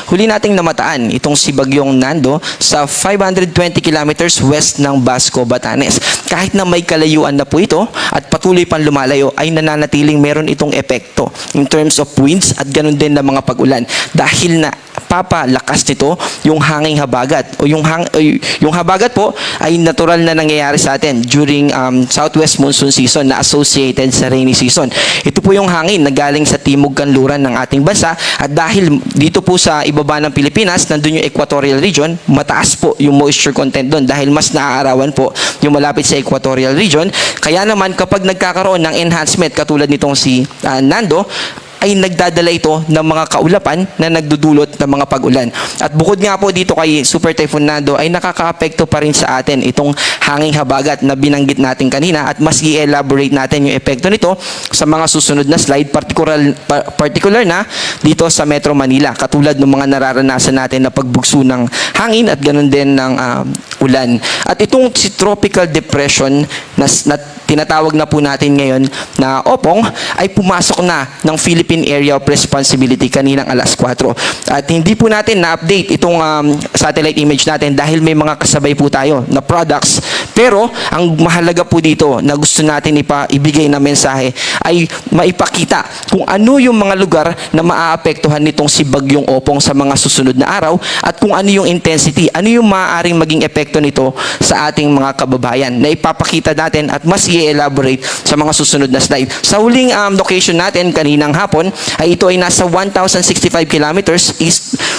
huli nating namataan itong si Bagyong Nando sa 520 kilometers west ng Basco, Batanes. Kahit na may kalayuan na po ito at patuloy pang lumalayo, ay nananatiling meron itong epekto in terms of winds at ganun din na mga pag-ulan dahil na papalakas nito yung hanging habagat o yung habagat po ay natural na nangyayari sa atin during southwest monsoon season na associated sa rainy season. Ito po yung hangin na galing sa timog kanluran ng ating bansa at dahil dito po sa ibaba ng Pilipinas, nandun yung equatorial region, mataas po yung moisture content doon dahil mas naaarawan po yung malapit sa equatorial region. Kaya naman kapag nagkakaroon ng enhancement katulad nitong si Nando, ay nagdadala ito ng mga kaulapan na nagdudulot ng mga pag-ulan. At bukod nga po dito kay Super Typhoon Nando ay nakaka-apekto pa rin sa atin itong hanging habagat na binanggit natin kanina at mas i-elaborate natin yung epekto nito sa mga susunod na slide, particular na dito sa Metro Manila, katulad ng mga nararanasan natin na pagbugso ng hangin at ganun din ng ulan. At itong si tropical depression na tinatawag na po natin ngayon na Opong ay pumasok na ng Philippine Area of Responsibility kaninang alas 4. At hindi po natin na-update itong satellite image natin dahil may mga kasabay po tayo na products. Pero ang mahalaga po dito na gusto natin ibigay na mensahe ay maipakita kung ano yung mga lugar na maaapektuhan nitong si Bagyong Opong sa mga susunod na araw at kung ano yung intensity, ano yung maaaring maging epekto nito sa ating mga kababayan na ipapakita natin at mas i-elaborate sa mga susunod na slide. Sa huling location natin kaninang hapon ay ito ay nasa 1,065 kilometers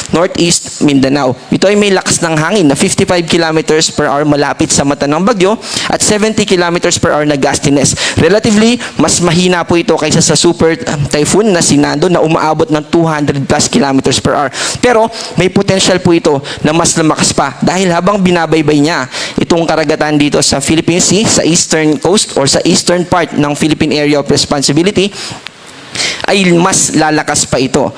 northeast Mindanao. Ito ay may lakas ng hangin na 55 kilometers per hour malapit sa mata ng bagyo at 70 kilometers per hour na gustiness. Relatively, mas mahina po ito kaysa sa Super Typhoon na si Nando na umaabot ng 200 plus kilometers per hour. Pero may potential po ito na mas lumakas pa dahil habang binabaybay niya itong karagatan dito sa Philippine Sea, sa eastern coast or sa eastern part ng Philippine Area of Responsibility, ay mas lalakas pa ito.